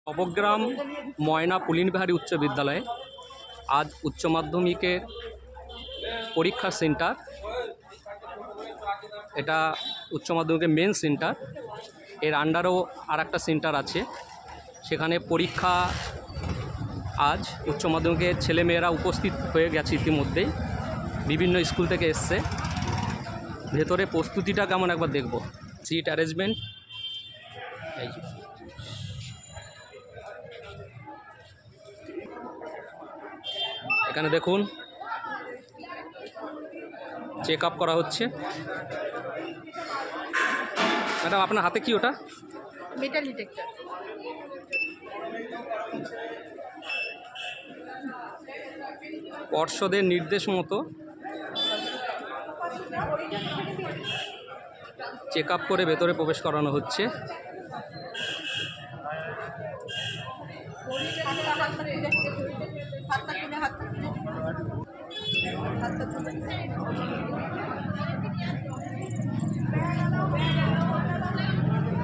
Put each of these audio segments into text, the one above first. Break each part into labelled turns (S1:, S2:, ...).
S1: নবগ্রাম ময়না পুলিনবিহারী উচ্চ বিদ্যালয়ে আজ উচ্চ মাধ্যমিকের পরীক্ষা সেন্টার। এটা উচ্চ মাধ্যমিকের মেন সেন্টার, এর আন্ডারও আর একটা সেন্টার আছে। সেখানে পরীক্ষা আজ উচ্চ মাধ্যমিকের ছেলেমেয়েরা উপস্থিত হয়ে গেছে ইতিমধ্যেই, বিভিন্ন স্কুল থেকে এসছে। ভেতরে প্রস্তুতিটা কেমন একবার দেখব। সিট অ্যারেঞ্জমেন্ট এই যে, এখানে দেখুন চেক আপ করা হচ্ছে। ম্যাডাম আপনার হাতে কি ওটা?
S2: Metal detector.
S1: পর্ষদের নির্দেশ মতো চেক আপ করে ভেতরে প্রবেশ করানো হচ্ছে।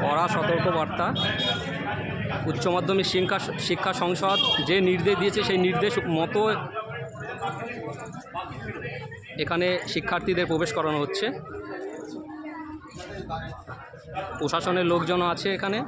S1: কড়া সতর্কবার্তা। উচ্চ মাধ্যমিক শিক্ষা সংসদ যে নির্দেশ দিয়েছে সেই নির্দেশ মতো এখানে শিক্ষার্থীদের প্রবেশ করানো হচ্ছে। প্রশাসনের লোকজন আছে এখানে।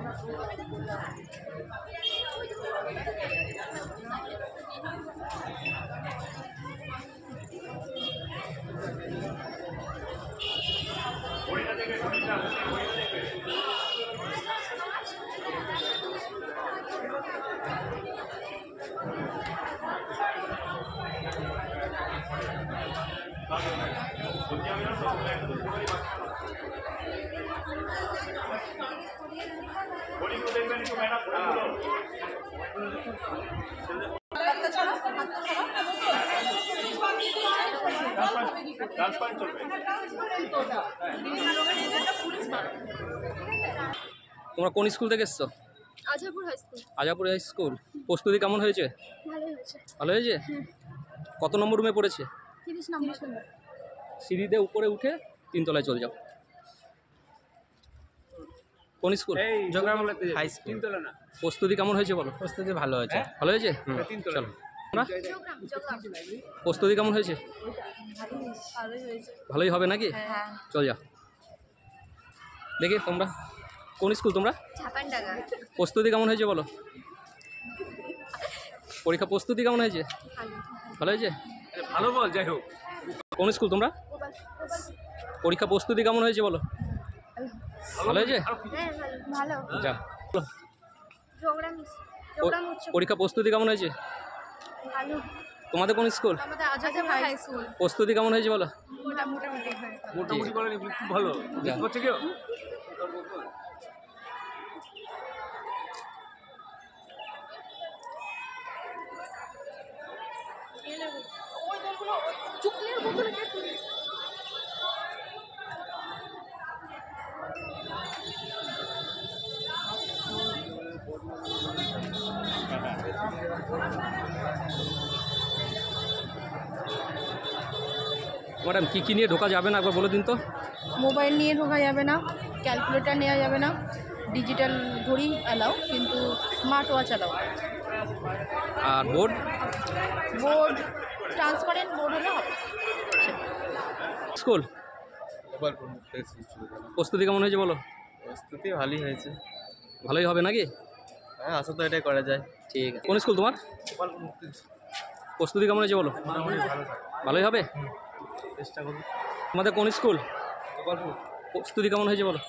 S1: তোমরা কোন স্কুল থেকে এসছো?
S2: Azapur high school.
S1: Azapur high school. প্রস্তুতি কেমন হয়েছে?
S2: ভালোই হয়েছে।
S1: ভালো হয়েছে? কত নম্বর রুমে পড়েছে?
S2: 30 নম্বর।
S1: সিঁড়িতে উপরে উঠে 3 তলায় চলে যাও। কোন স্কুল?
S3: High school.
S1: প্রস্তুতি কেমন হয়েছে বলো?
S3: প্রস্তুতি ভালো হয়েছে।
S1: ভালো হয়েছে? চলো। প্রস্তুতি কেমন হয়েছে?
S2: ভালোই হয়েছে।
S1: ভালোই হবে নাকি?
S2: হ্যাঁ।
S1: চল যা দেখি। তোমরা কোন স্কুল? তোমরা
S2: ছাপানডাঙ্গা।
S1: প্রস্তুতি কেমন হয়েছে বলো? পরীক্ষা প্রস্তুতি কেমন হয়েছে? ভালো হয়েছে?
S3: ভালো বল, যাই হোক।
S1: কোন স্কুল তোমরা? পরীক্ষা প্রস্তুতি কেমন হয়েছে বলো? ভালো হয়েছে?
S2: হ্যাঁ ভালো।
S1: যা।
S2: প্রোগ্রাম উচ্চ।
S1: পরীক্ষা প্রস্তুতি কেমন হয়েছে?
S2: ভালো।
S1: তোমাদের কোন স্কুল?
S2: আমাদের আজাপুর হাই স্কুল।
S1: প্রস্তুতি কেমন হয়েছে বলো?
S3: মোটামুটি বলেন, খুব ভালো।
S1: যা।
S3: হচ্ছে কেউ
S1: ম্যাডাম কী কী নিয়ে ঢোকা যাবে না একবার বলে দিন তো।
S2: মোবাইল নিয়ে ঢোকা যাবে না, ক্যালকুলেটর নেওয়া যাবে না, ডিজিটাল ঘড়ি অ্যালাউ, কিন্তু স্মার্ট ওয়াচ অ্যালাউ।
S1: আর বোর্ড?
S2: বোর্ড ট্রান্সপারেন্ট বোর্ড হলে হবে।
S1: স্কুল প্রস্তুতি কেমন হয়েছে বলো?
S3: প্রস্তুতি ভালোই হয়েছে।
S1: ভালোই হবে নাকি?
S3: হ্যাঁ, আশা তো এটাই করা যায়।
S1: ঠিক আছে। কোন স্কুল তোমার? প্রস্তুতি কেমন হয়েছে বলো? ভালোই হবে?
S3: চেষ্টা করবো।
S1: তোমাদের কোন স্কুল? প্রস্তুতি কেমন হয়েছে বলো?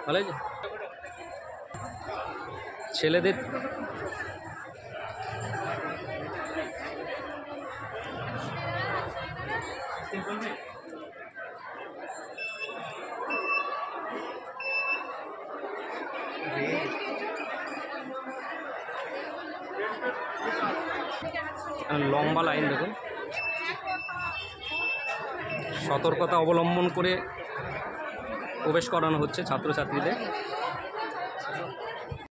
S1: ভালো হয়েছে? ছেলেদের লম্বা লাইন দেখুন। সতর্কতা অবলম্বন করে প্রবেশ করানো হচ্ছে ছাত্রছাত্রীদের।